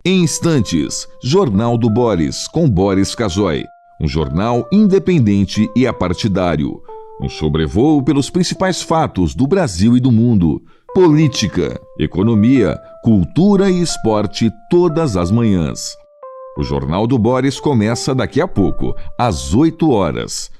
Em instantes, Jornal do Boris, com Boris Casoy. Um jornal independente e apartidário. Um sobrevoo pelos principais fatos do Brasil e do mundo. Política, economia, cultura e esporte todas as manhãs. O Jornal do Boris começa daqui a pouco, às 8 horas.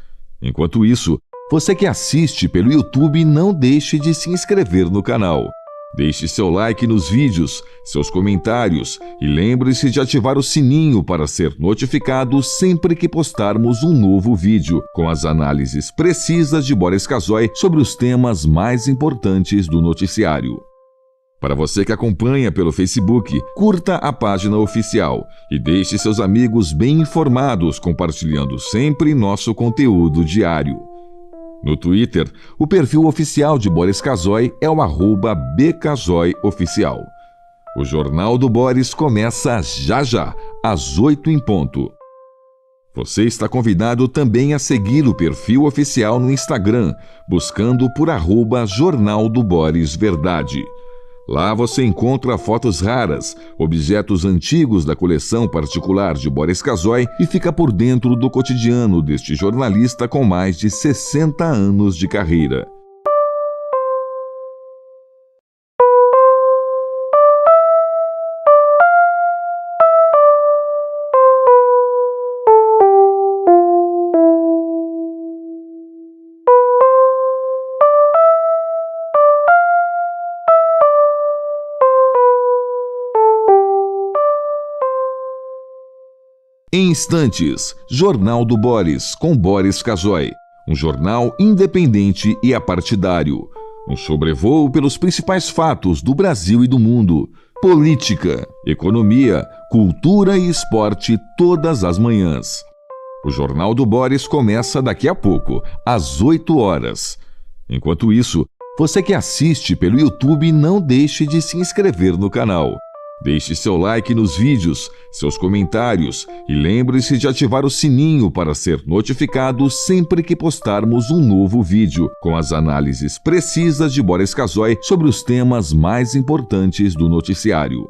Enquanto isso, você que assiste pelo YouTube, não deixe de se inscrever no canal. Deixe seu like nos vídeos, seus comentários e lembre-se de ativar o sininho para ser notificado sempre que postarmos um novo vídeo, com as análises precisas de Boris Casoy sobre os temas mais importantes do noticiário. Para você que acompanha pelo Facebook, curta a página oficial e deixe seus amigos bem informados, compartilhando sempre nosso conteúdo diário. No Twitter, o perfil oficial de Boris Casoy é o @bcasoyoficial. O Jornal do Boris começa já, às 8 em ponto. Você está convidado também a seguir o perfil oficial no Instagram, buscando por @Jornal do Boris Verdade. Lá você encontra fotos raras, objetos antigos da coleção particular de Boris Casoy e fica por dentro do cotidiano deste jornalista com mais de 60 anos de carreira. Em instantes, Jornal do Boris, com Boris Casoy. Um jornal independente e apartidário. Um sobrevoo pelos principais fatos do Brasil e do mundo. Política, economia, cultura e esporte todas as manhãs. O Jornal do Boris começa daqui a pouco, às 8 horas. Enquanto isso, você que assiste pelo YouTube, não deixe de se inscrever no canal. Deixe seu like nos vídeos, seus comentários e lembre-se de ativar o sininho para ser notificado sempre que postarmos um novo vídeo, com as análises precisas de Boris Casoy sobre os temas mais importantes do noticiário.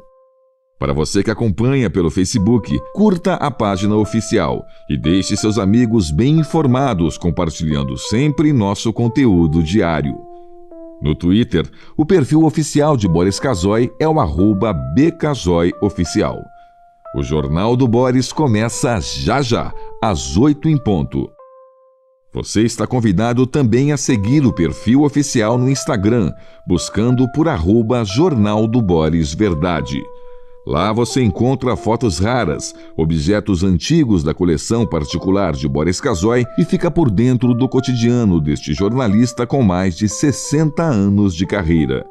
Para você que acompanha pelo Facebook, curta a página oficial e deixe seus amigos bem informados, compartilhando sempre nosso conteúdo diário. No Twitter, o perfil oficial de Boris Casoy é o @bcasoyoficial. O Jornal do Boris começa já, às 8 em ponto. Você está convidado também a seguir o perfil oficial no Instagram, buscando por @Jornal do Boris Verdade. Lá você encontra fotos raras, objetos antigos da coleção particular de Boris Casoy e fica por dentro do cotidiano deste jornalista com mais de 60 anos de carreira.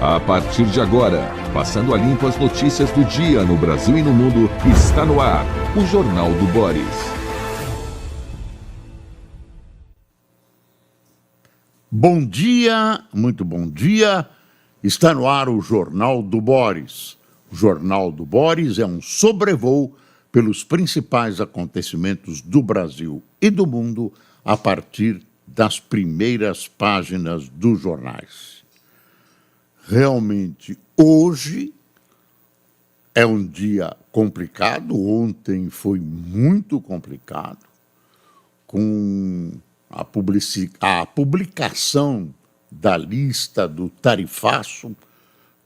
A partir de agora, passando a limpo as notícias do dia no Brasil e no mundo, está no ar o Jornal do Boris. Bom dia, muito bom dia. Está no ar o Jornal do Boris. O Jornal do Boris é um sobrevoo pelos principais acontecimentos do Brasil e do mundo a partir das primeiras páginas dos jornais. Realmente, hoje É um dia complicado, ontem foi muito complicado, com a publicação da lista do tarifaço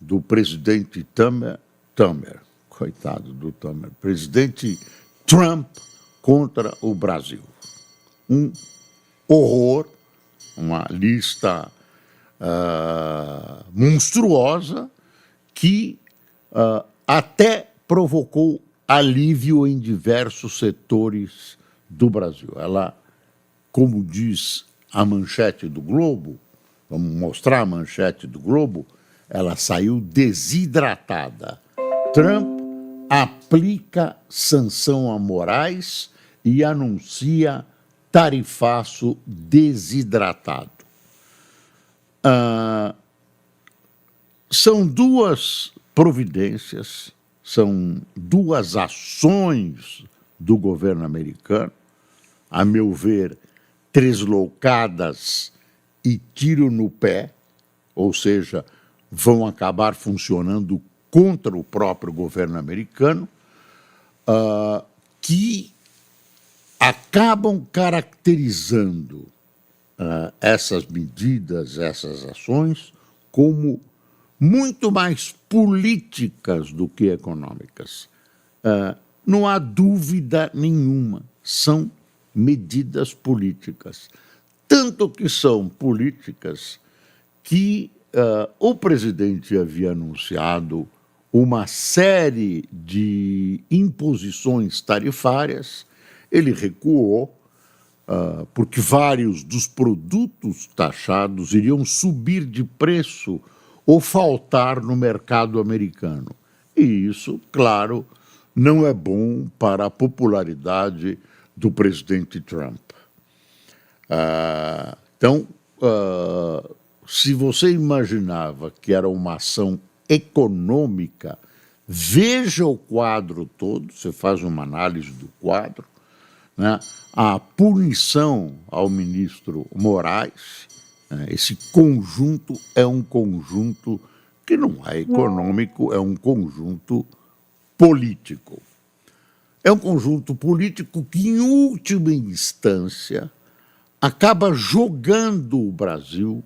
do presidente Temer, coitado do Temer, presidente Trump contra o Brasil. Um horror, uma lista monstruosa que até provocou alívio em diversos setores do Brasil. Ela, como diz a manchete do Globo, vamos mostrar a manchete do Globo, ela saiu desidratada. Trump aplica sanção a Moraes e anuncia tarifaço desidratado. São duas providências, são duas ações do governo americano, a meu ver, tresloucadas e tiro no pé, ou seja, vão acabar funcionando contra o próprio governo americano, que acabam caracterizando essas medidas, essas ações, como muito mais políticas do que econômicas. Não há dúvida nenhuma, são medidas políticas. Tanto que são políticas que o presidente havia anunciado uma série de imposições tarifárias, ele recuou, porque vários dos produtos taxados iriam subir de preço ou faltar no mercado americano. E isso, claro, não é bom para a popularidade do presidente Trump. Então, se você imaginava que era uma ação econômica, veja o quadro todo, você faz uma análise do quadro, né? A punição ao ministro Moraes, né? Esse conjunto é um conjunto que não é econômico, é um conjunto político. É um conjunto político que, em última instância, acaba jogando o Brasil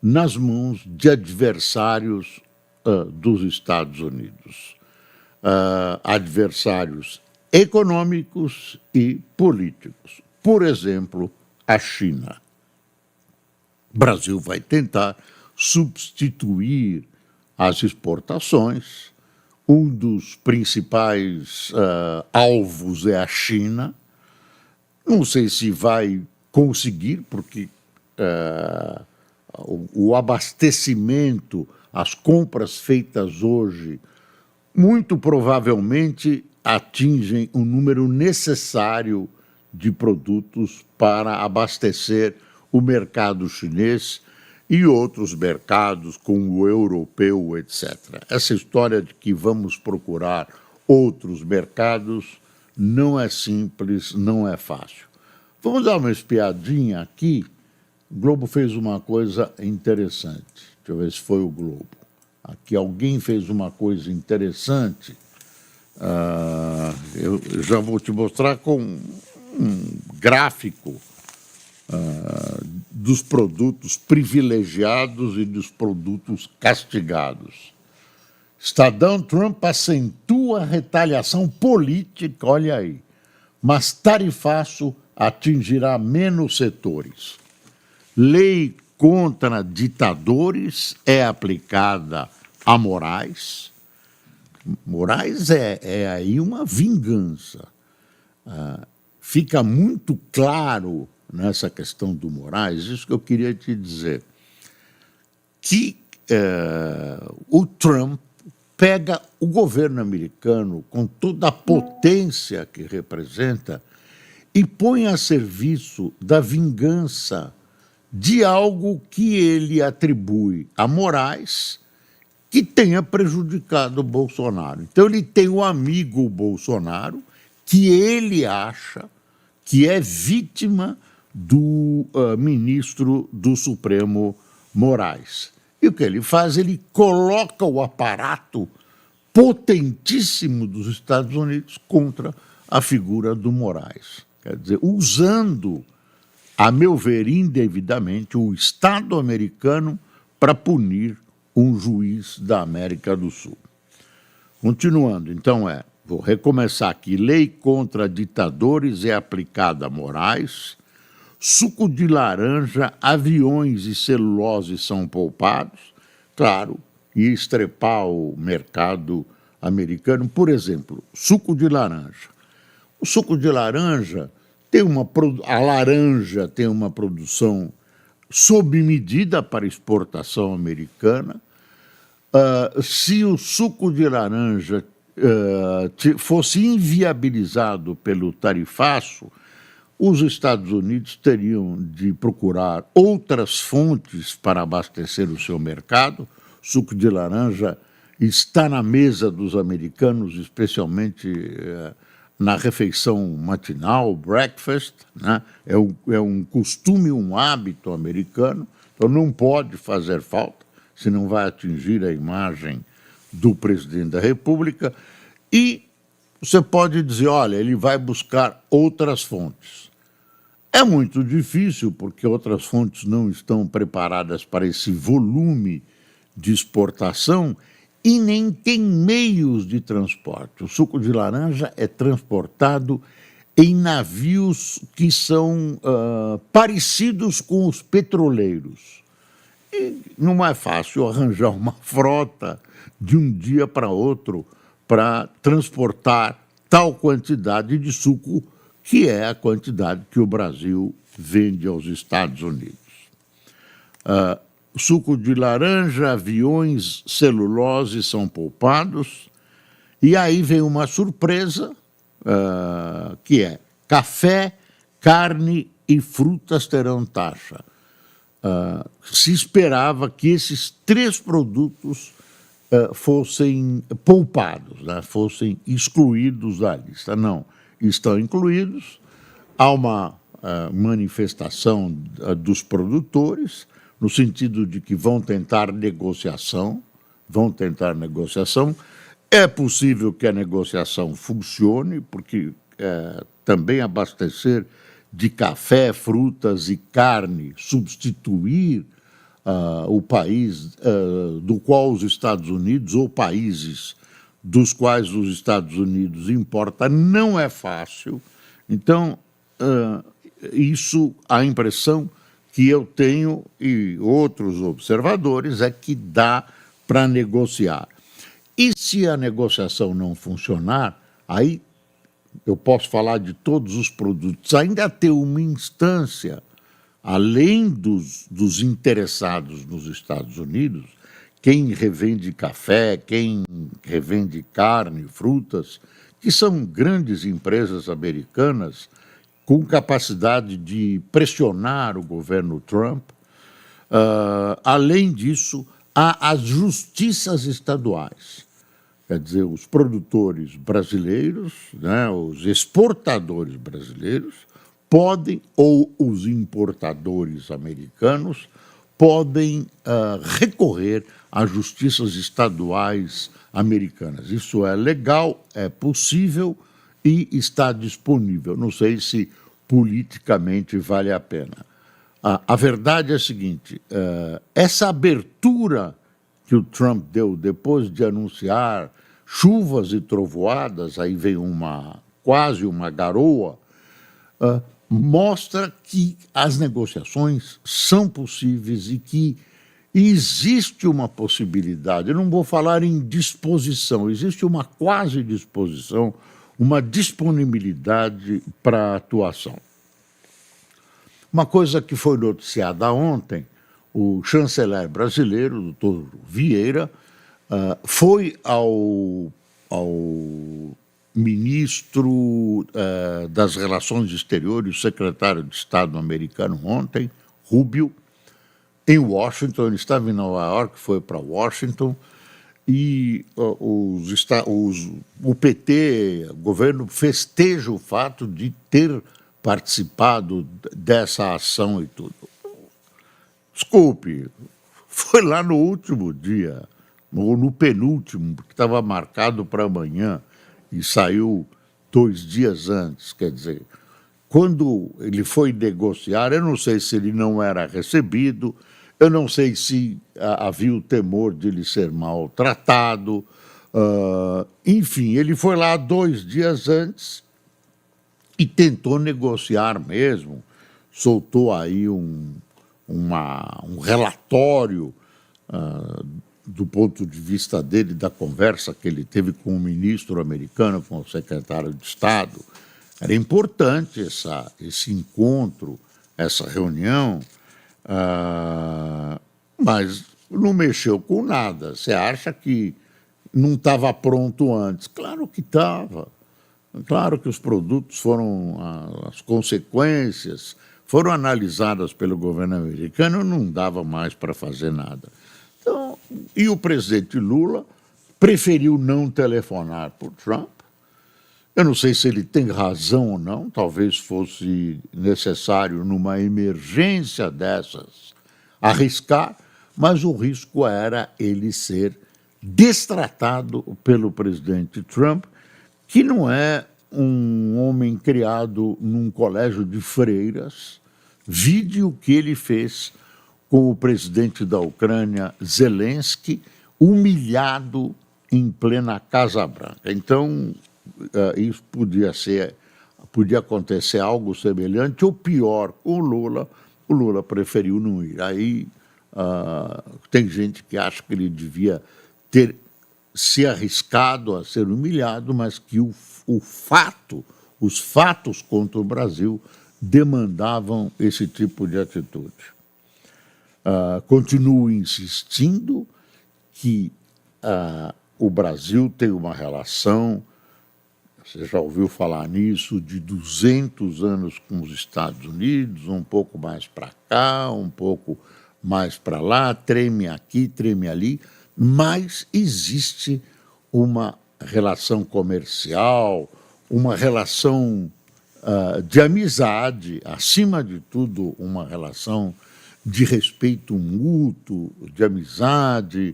nas mãos de adversários dos Estados Unidos. Adversários econômicos e políticos. Por exemplo, a China. O Brasil vai tentar substituir as exportações. Um dos principais alvos é a China. Não sei se vai conseguir, porque o abastecimento, as compras feitas hoje, muito provavelmente atingem o número necessário de produtos para abastecer o mercado chinês e outros mercados, como o europeu, etc. Essa história de que vamos procurar outros mercados não é simples, não é fácil. Vamos dar uma espiadinha aqui. O Globo fez uma coisa interessante. Deixa eu ver se foi o Globo. Aqui alguém fez uma coisa interessante. Eu já vou te mostrar com um gráfico dos produtos privilegiados e dos produtos castigados. Estadão: Trump acentua a retaliação política, olha aí, mas tarifaço atingirá menos setores. Lei contra ditadores é aplicada a Moraes. Moraes é aí uma vingança. Fica muito claro nessa questão do Moraes, isso que eu queria te dizer, que o Trump pega o governo americano com toda a potência que representa e põe a serviço da vingança de algo que ele atribui a Moraes, que tenha prejudicado o Bolsonaro. Então ele tem um amigo Bolsonaro que ele acha que é vítima do ministro do Supremo Moraes. E o que ele faz? Ele coloca o aparato potentíssimo dos Estados Unidos contra a figura do Moraes. Quer dizer, usando, a meu ver, indevidamente, o Estado americano para punir um juiz da América do Sul. Continuando, então vou recomeçar aqui, lei contra ditadores é aplicada a Moraes, suco de laranja, aviões e celulose são poupados, claro, e estrepar o mercado americano. Por exemplo, suco de laranja. O suco de laranja a laranja tem uma produção sob medida para exportação americana. Se o suco de laranja fosse inviabilizado pelo tarifaço, os Estados Unidos teriam de procurar outras fontes para abastecer o seu mercado. O suco de laranja está na mesa dos americanos, especialmente na refeição matinal, breakfast, né? É um costume, um hábito americano, então não pode fazer falta, senão vai atingir a imagem do presidente da República. E você pode dizer, olha, ele vai buscar outras fontes. É muito difícil, porque outras fontes não estão preparadas para esse volume de exportação e nem tem meios de transporte. O suco de laranja é transportado em navios que são parecidos com os petroleiros. E não é fácil arranjar uma frota de um dia para outro para transportar tal quantidade de suco, que é a quantidade que o Brasil vende aos Estados Unidos. Suco de laranja, aviões, celulose são poupados. E aí vem uma surpresa, que é café, carne e frutas terão taxa. Se esperava que esses três produtos fossem poupados, né, fossem excluídos da lista. Não, estão incluídos. Há uma manifestação dos produtores, no sentido de que vão tentar negociação. É possível que a negociação funcione, porque também abastecer de café, frutas e carne, substituir o país do qual os Estados Unidos, ou países dos quais os Estados Unidos importa, não é fácil. Então, a impressão que eu tenho e outros observadores é que dá para negociar. E se a negociação não funcionar, aí eu posso falar de todos os produtos, ainda ter uma instância, além dos interessados nos Estados Unidos, quem revende café, quem revende carne, frutas, que são grandes empresas americanas com capacidade de pressionar o governo Trump. Além disso, há as justiças estaduais. Quer dizer, os produtores brasileiros, né, os exportadores brasileiros, podem, ou os importadores americanos, podem recorrer às justiças estaduais americanas. Isso é legal, é possível e está disponível. Não sei se politicamente vale a pena. A verdade é a seguinte, essa abertura que o Trump deu depois de anunciar chuvas e trovoadas, aí vem quase uma garoa, mostra que as negociações são possíveis e que existe uma possibilidade. Eu não vou falar em disposição, existe uma quase disposição, uma disponibilidade para atuação. Uma coisa que foi noticiada ontem, o chanceler brasileiro, o doutor Vieira, foi ao ministro das Relações Exteriores, o secretário de Estado americano ontem, Rubio, em Washington. Ele estava em Nova York, foi para Washington, e o PT, o governo, festeja o fato de ter participado dessa ação e tudo. Desculpe, foi lá no último dia ou no penúltimo, porque estava marcado para amanhã e saiu 2 dias antes. Quer dizer, quando ele foi negociar, eu não sei se ele não era recebido, eu não sei se havia o temor de ele ser maltratado. Enfim, ele foi lá 2 dias antes e tentou negociar mesmo, soltou aí um relatório do ponto de vista dele, da conversa que ele teve com o ministro americano, com o secretário de Estado. Era importante esse encontro, essa reunião, mas não mexeu com nada. Você acha que não estava pronto antes? Claro que estava. Claro que os produtos foram, as consequências foram analisadas pelo governo americano, não dava mais para fazer nada. Então, e o presidente Lula preferiu não telefonar para o Trump. Eu não sei se ele tem razão ou não, talvez fosse necessário, numa emergência dessas, arriscar, mas o risco era ele ser destratado pelo presidente Trump, que não é um homem criado num colégio de freiras. Vide o que ele fez com o presidente da Ucrânia, Zelensky, humilhado em plena Casa Branca. Então, isso podia acontecer algo semelhante, ou pior, com o Lula preferiu não ir. Aí tem gente que acha que ele devia ter se arriscado a ser humilhado, mas que os fatos contra o Brasil demandavam esse tipo de atitude. Continuo insistindo que o Brasil tem uma relação, você já ouviu falar nisso, de 200 anos com os Estados Unidos, um pouco mais para cá, um pouco mais para lá, treme aqui, treme ali, mas existe uma relação comercial, uma relação de amizade, acima de tudo, uma relação de respeito mútuo, de amizade.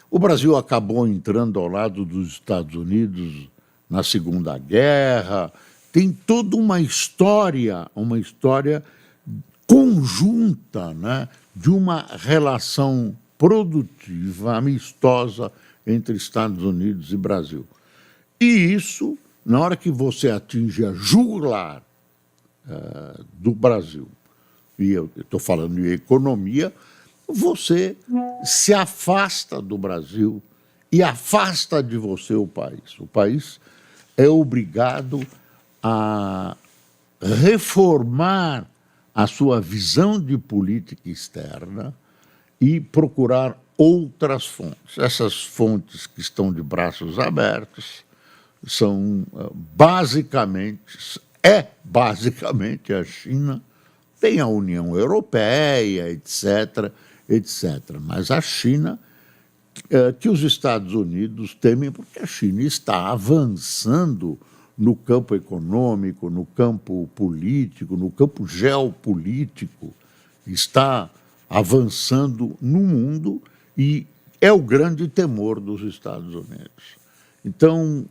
O Brasil acabou entrando ao lado dos Estados Unidos na Segunda Guerra. Tem toda uma história conjunta, né, de uma relação produtiva, amistosa entre Estados Unidos e Brasil. E isso, na hora que você atinge a jugular do Brasil, e eu estou falando de economia, você se afasta do Brasil e afasta de você o país. O país é obrigado a reformar a sua visão de política externa e procurar outras fontes. Essas fontes que estão de braços abertos são basicamente a China, tem a União Europeia, etc., mas a China, que os Estados Unidos temem, porque a China está avançando no campo econômico, no campo político, no campo geopolítico, está avançando no mundo e é o grande temor dos Estados Unidos. Então,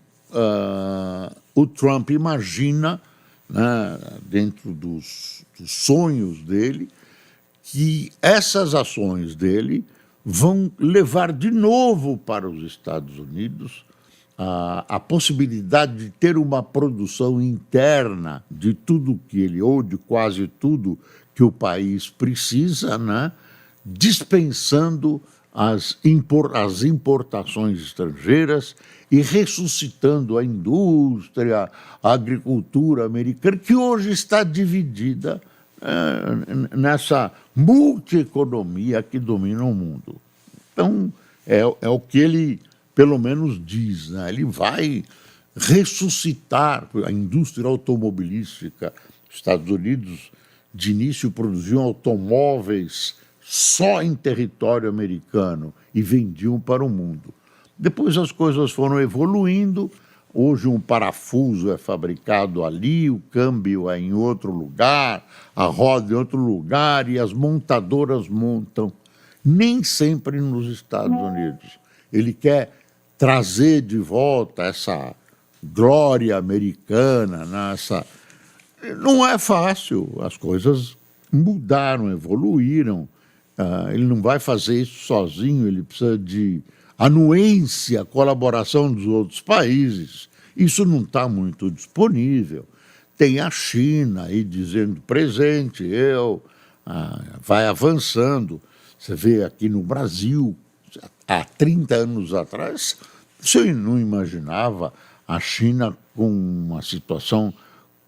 o Trump imagina, né, dentro dos sonhos dele, que essas ações dele vão levar de novo para os Estados Unidos a possibilidade de ter uma produção interna de tudo que ele, ou de quase tudo que o país precisa, né, dispensando as importações estrangeiras e ressuscitando a indústria, a agricultura americana, que hoje está dividida nessa multieconomia que domina o mundo. Então, é o que ele, pelo menos, diz, né? Ele vai ressuscitar a indústria automobilística. Os Estados Unidos, de início, produziam automóveis só em território americano e vendiam para o mundo. Depois as coisas foram evoluindo. Hoje um parafuso é fabricado ali, o câmbio é em outro lugar, a roda em outro lugar, e as montadoras montam, nem sempre nos Estados Unidos. ele quer trazer de volta essa glória americana, né? Não é fácil, as coisas mudaram, evoluíram. Ele não vai fazer isso sozinho, ele precisa de anuência, colaboração dos outros países. Isso não está muito disponível. Tem a China aí dizendo presente, vai avançando. Você vê aqui no Brasil, há 30 anos atrás, você não imaginava a China com uma situação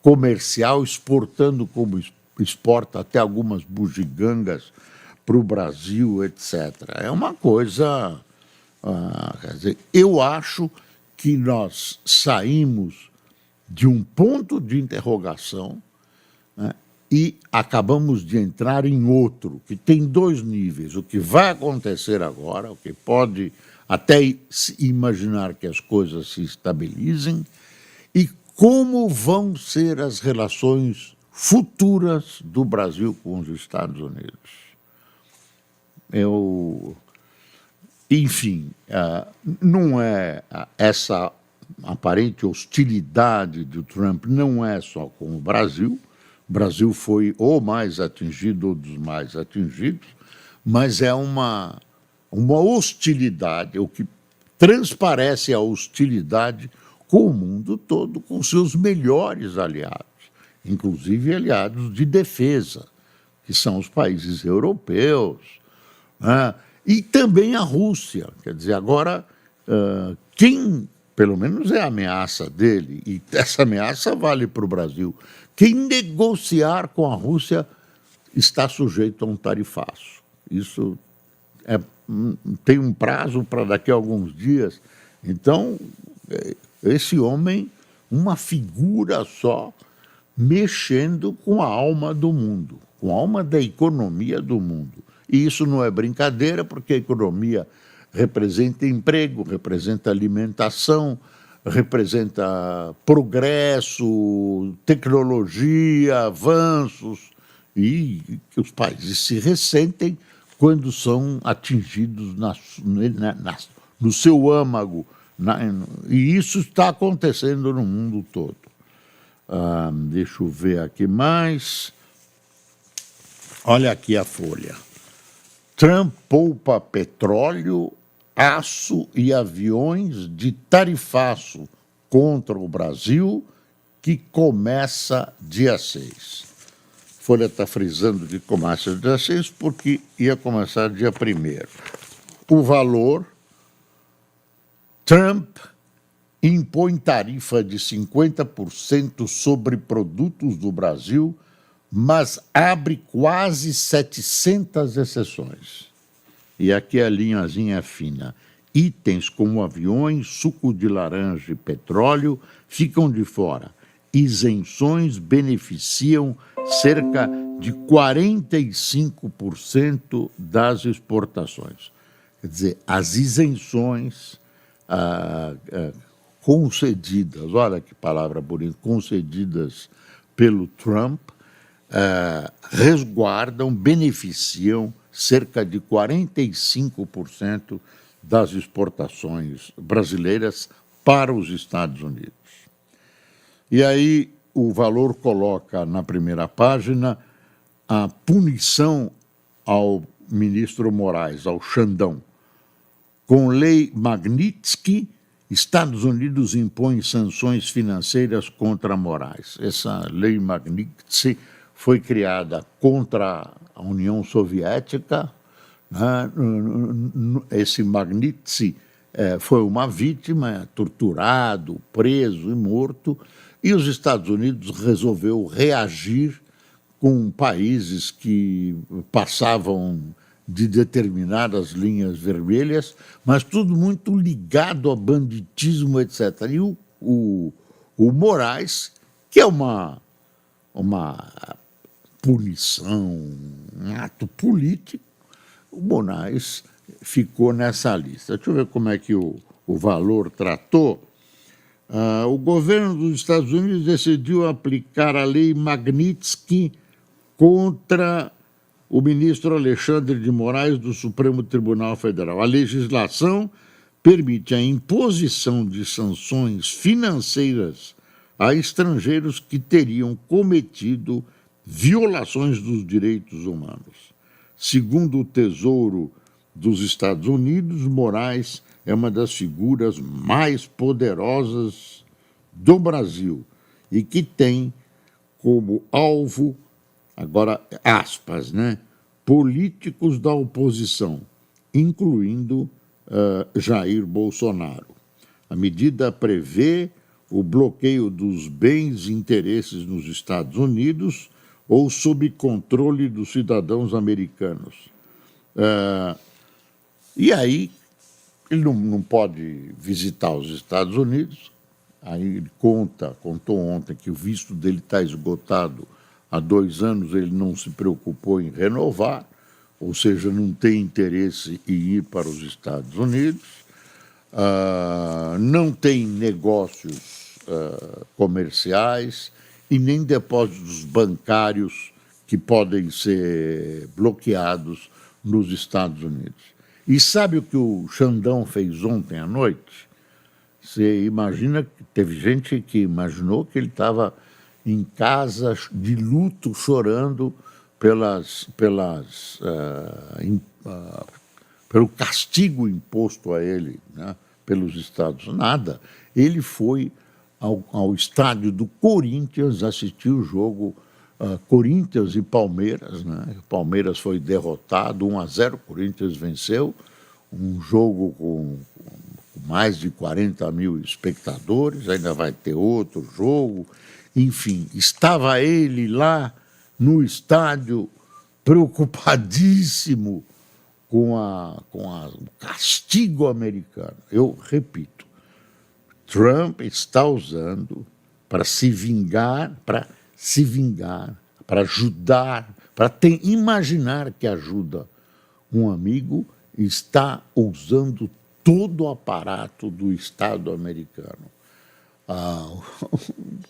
comercial, exportando como exporta até algumas bugigangas para o Brasil, etc. É uma coisa... quer dizer, eu acho que nós saímos de um ponto de interrogação, né, e acabamos de entrar em outro, que tem dois níveis. O que vai acontecer agora, o que pode até imaginar que as coisas se estabilizem, e como vão ser as relações futuras do Brasil com os Estados Unidos. Enfim, não é essa aparente hostilidade do Trump não é só com o Brasil. O Brasil foi o mais atingido ou dos mais atingidos, mas é uma hostilidade, o que transparece a hostilidade com o mundo todo, com seus melhores aliados, inclusive aliados de defesa, que são os países europeus, né? E também a Rússia. Quer dizer, agora, quem, pelo menos é a ameaça dele, e essa ameaça vale para o Brasil, quem negociar com a Rússia está sujeito a um tarifaço. Isso tem um prazo para daqui a alguns dias. Então, esse homem, uma figura só, mexendo com a alma do mundo, com a alma da economia do mundo. E isso não é brincadeira, porque a economia representa emprego, representa alimentação, representa progresso, tecnologia, avanços, e que os países se ressentem quando são atingidos no seu âmago. E isso está acontecendo no mundo todo. Deixa eu ver aqui mais. Olha aqui a Folha. Trump poupa petróleo, aço e aviões de tarifaço contra o Brasil, que começa dia 6. A Folha está frisando que começa dia 6 porque ia começar dia 1º. O valor, Trump impõe tarifa de 50% sobre produtos do Brasil, mas abre quase 700 exceções. E aqui a linhazinha fina. Itens como aviões, suco de laranja e petróleo ficam de fora. Isenções beneficiam cerca de 45% das exportações. Quer dizer, as isenções concedidas, olha que palavra bonita, concedidas pelo Trump, resguardam, beneficiam cerca de 45% das exportações brasileiras para os Estados Unidos. E aí o Valor coloca na primeira página a punição ao ministro Moraes, ao Xandão. Com lei Magnitsky, Estados Unidos impõe sanções financeiras contra Moraes. Essa lei Magnitsky foi criada contra a União Soviética, né? Esse Magnitsky foi uma vítima, torturado, preso e morto, e os Estados Unidos resolveu reagir com países que passavam de determinadas linhas vermelhas, mas tudo muito ligado a banditismo, etc. E o Moraes, que é uma punição, um ato político, o Moraes ficou nessa lista. Deixa eu ver como é que o Valor tratou. O governo dos Estados Unidos decidiu aplicar a lei Magnitsky contra o ministro Alexandre de Moraes do Supremo Tribunal Federal. A legislação permite a imposição de sanções financeiras a estrangeiros que teriam cometido violações dos direitos humanos. Segundo o Tesouro dos Estados Unidos, Moraes é uma das figuras mais poderosas do Brasil e que tem como alvo, agora aspas, né, políticos da oposição, incluindo Jair Bolsonaro. A medida prevê o bloqueio dos bens e interesses nos Estados Unidos ou sob controle dos cidadãos americanos. E aí, ele não pode visitar os Estados Unidos. Aí ele contou ontem que o visto dele está esgotado há 2 anos, ele não se preocupou em renovar, ou seja, não tem interesse em ir para os Estados Unidos, não tem negócios comerciais e nem depósitos bancários que podem ser bloqueados nos Estados Unidos. E sabe o que o Xandão fez ontem à noite? Você imagina que teve gente que imaginou que ele estava em casa de luto, chorando pelo castigo imposto a ele, né, pelos Estados Unidos. Nada. Ele foi ao estádio do Corinthians assistir o jogo Corinthians e Palmeiras, né? O Palmeiras foi derrotado, 1-0, o Corinthians venceu, um jogo com mais de 40 mil espectadores, ainda vai ter outro jogo, enfim, estava ele lá no estádio, preocupadíssimo com o castigo americano. Eu repito, Trump está usando para se vingar, para ajudar, para imaginar que ajuda um amigo, está usando todo o aparato do Estado americano.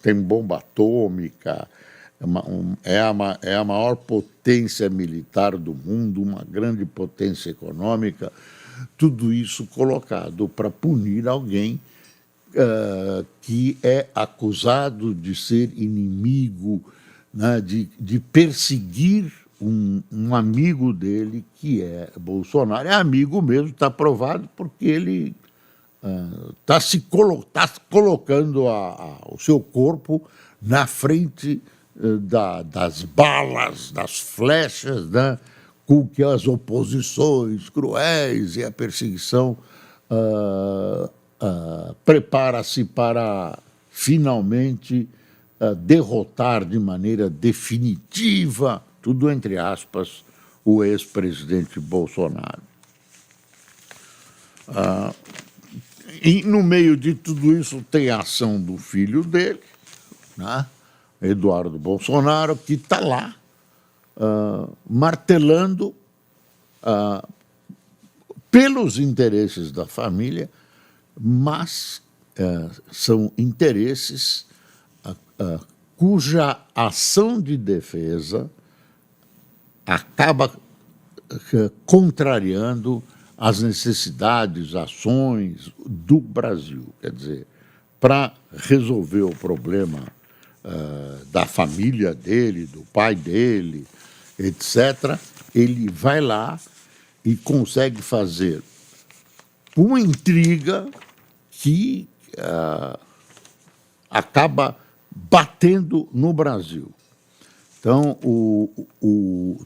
Tem bomba atômica, é a maior potência militar do mundo, uma grande potência econômica, tudo isso colocado para punir alguém que é acusado de ser inimigo, né, de perseguir um amigo dele, que é Bolsonaro. É amigo mesmo, está provado, porque ele está colocando o seu corpo na frente das balas, das flechas, né, com que as oposições cruéis e a perseguição prepara-se para finalmente derrotar de maneira definitiva, tudo entre aspas, o ex-presidente Bolsonaro. E no meio de tudo isso tem a ação do filho dele, né, Eduardo Bolsonaro, que está lá martelando pelos interesses da família, mas são interesses cuja ação de defesa acaba contrariando as necessidades, ações do Brasil. Quer dizer, para resolver o problema da família dele, do pai dele, etc., ele vai lá e consegue fazer uma intriga que acaba batendo no Brasil. Então,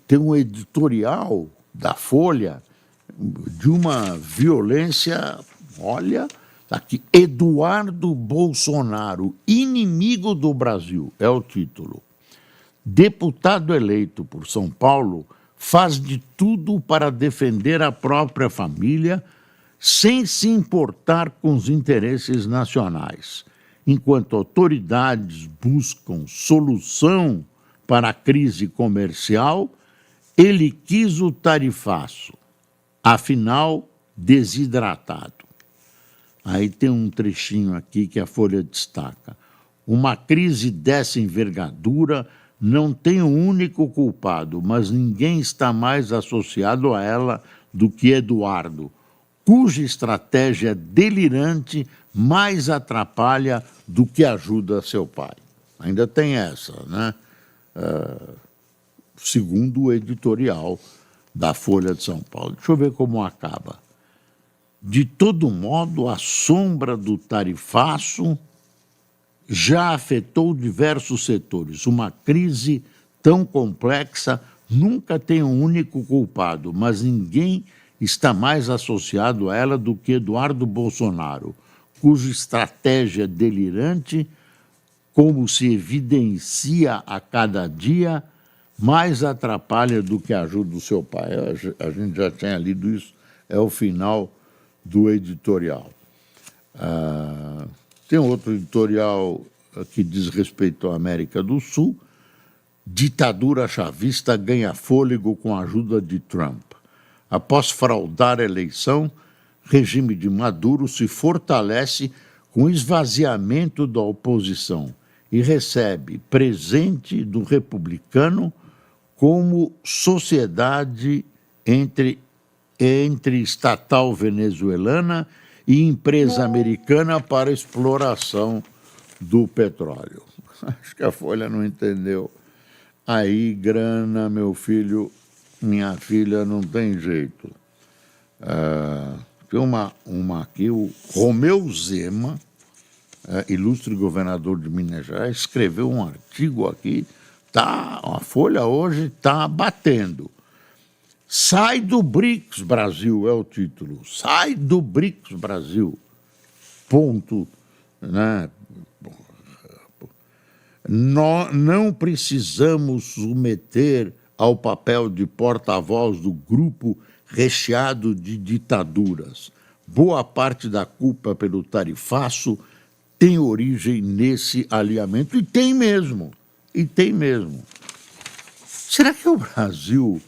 tem um editorial da Folha de uma violência, olha, tá aqui, Eduardo Bolsonaro, inimigo do Brasil, é o título. Deputado eleito por São Paulo faz de tudo para defender a própria família sem se importar com os interesses nacionais. Enquanto autoridades buscam solução para a crise comercial, ele quis o tarifaço, afinal, desidratado. Aí tem um trechinho aqui que a Folha destaca. Uma crise dessa envergadura não tem um único culpado, mas ninguém está mais associado a ela do que Eduardo, cuja estratégia delirante mais atrapalha do que ajuda seu pai. Ainda tem essa, né? Segundo o editorial da Folha de São Paulo. Deixa eu ver como acaba. De todo modo, a sombra do tarifaço já afetou diversos setores. Uma crise tão complexa nunca tem um único culpado, mas ninguém está mais associado a ela do que Eduardo Bolsonaro, cuja estratégia delirante, como se evidencia a cada dia, mais atrapalha do que ajuda o seu pai. A gente já tinha lido isso, é o final do editorial. Tem outro editorial que diz respeito à América do Sul. Ditadura chavista ganha fôlego com a ajuda de Trump. Após fraudar a eleição, regime de Maduro se fortalece com esvaziamento da oposição e recebe presente do republicano como sociedade entre estatal venezuelana e empresa americana para exploração do petróleo. Acho que a Folha não entendeu. Aí, grana, meu filho, minha filha, não tem jeito. Tem uma aqui, o Romeu Zema, ilustre governador de Minas Gerais, escreveu um artigo aqui, a Folha hoje está batendo. Sai do BRICS, Brasil, é o título. Sai do BRICS, Brasil. Ponto. Né? Não precisamos submeter ao papel de porta-voz do grupo recheado de ditaduras. Boa parte da culpa pelo tarifaço tem origem nesse alinhamento. E tem mesmo. Será que o Brasil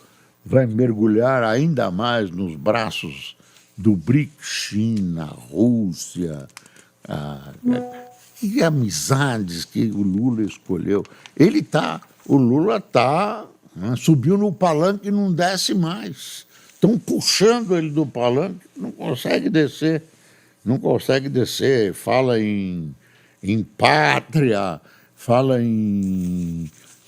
vai mergulhar ainda mais nos braços do BRICS, China, Rússia, e amizades que o Lula escolheu? O Lula subiu no palanque e não desce mais. Estão puxando ele do palanque, não consegue descer. Fala em pátria,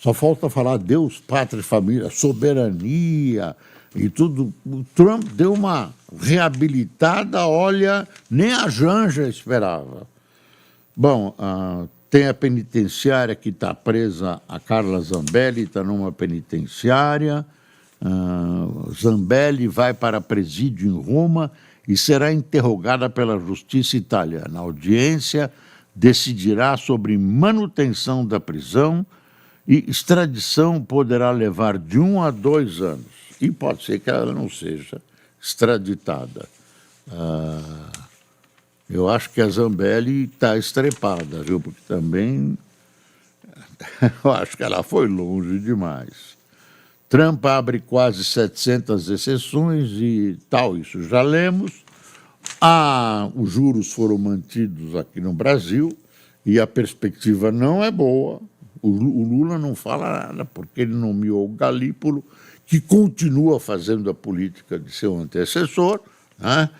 só falta falar Deus, pátria e família, soberania e tudo. O Trump deu uma reabilitada, olha, nem a Janja esperava. Bom, tem a penitenciária que está presa, a Carla Zambelli está numa penitenciária. Zambelli vai para presídio em Roma e será interrogada pela justiça italiana. A audiência decidirá sobre manutenção da prisão e extradição poderá levar de 1 a 2 anos. E pode ser que ela não seja extraditada. Eu acho que a Zambelli está estrepada, viu? Porque também eu acho que ela foi longe demais. Trump abre quase 700 exceções e tal, isso já lemos. Os juros foram mantidos aqui no Brasil e a perspectiva não é boa. O Lula não fala nada porque ele nomeou o Galípolo, que continua fazendo a política de seu antecessor, né?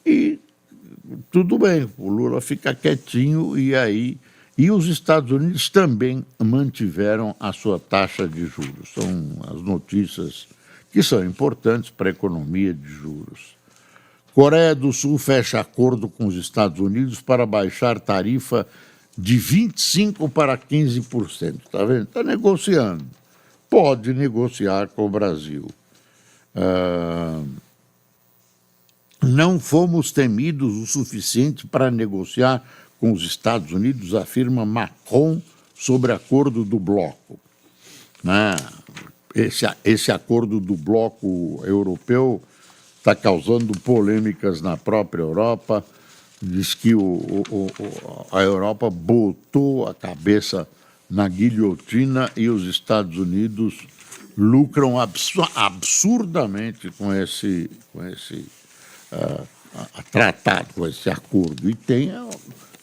E tudo bem, o Lula fica quietinho e os Estados Unidos também mantiveram a sua taxa de juros. São as notícias que são importantes para a economia de juros. Coreia do Sul fecha acordo com os Estados Unidos para baixar tarifa de 25% para 15%. Está vendo? Está negociando. Pode negociar com o Brasil. Não fomos temidos o suficiente para negociar com os Estados Unidos, afirma Macron sobre acordo do bloco. Esse acordo do bloco europeu está causando polêmicas na própria Europa. Diz que a Europa botou a cabeça na guilhotina e os Estados Unidos lucram absurdamente com esse tratado, com esse acordo. E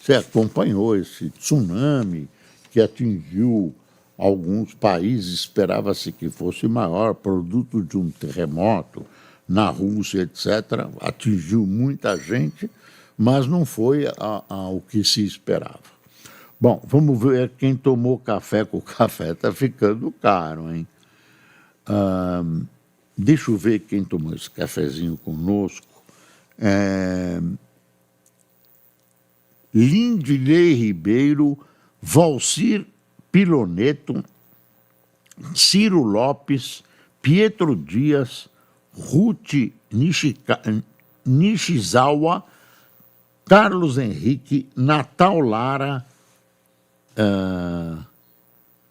você acompanhou esse tsunami que atingiu alguns países, esperava-se que fosse maior, produto de um terremoto. na Rússia, etc. Atingiu muita gente, mas não foi o que se esperava. Bom, vamos ver quem tomou café, com o café está ficando caro, hein? Deixa eu ver quem tomou esse cafezinho conosco. Lindley Ribeiro, Valcir Piloneto, Ciro Lopes, Pietro Dias, Ruth Nishizawa, Carlos Henrique, Natal Lara,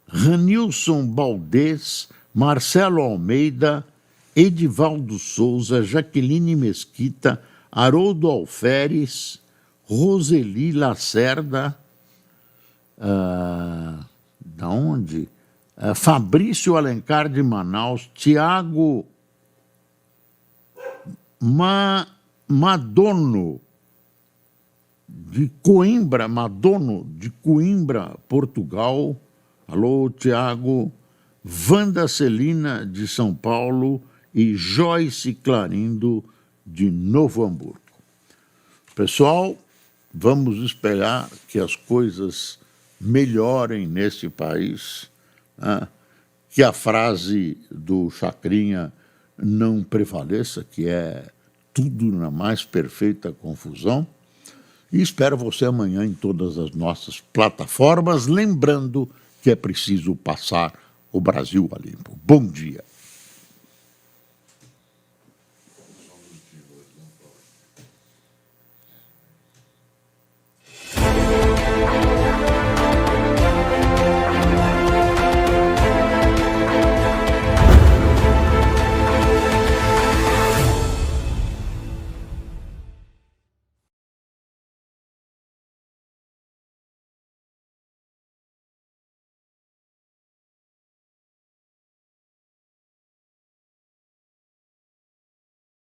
Ranilson Baldez, Marcelo Almeida, Edivaldo Souza, Jaqueline Mesquita, Haroldo Alferes, Roseli Lacerda, da onde? Fabrício Alencar de Manaus, Tiago Madono de Coimbra, Portugal. Alô, Tiago. Wanda Celina, de São Paulo, e Joyce Clarindo, de Novo Hamburgo. Pessoal, vamos esperar que as coisas melhorem nesse país, né? Que a frase do Chacrinha não prevaleça, que é tudo na mais perfeita confusão. E espero você amanhã em todas as nossas plataformas, lembrando que é preciso passar o Brasil a limpo. Bom dia.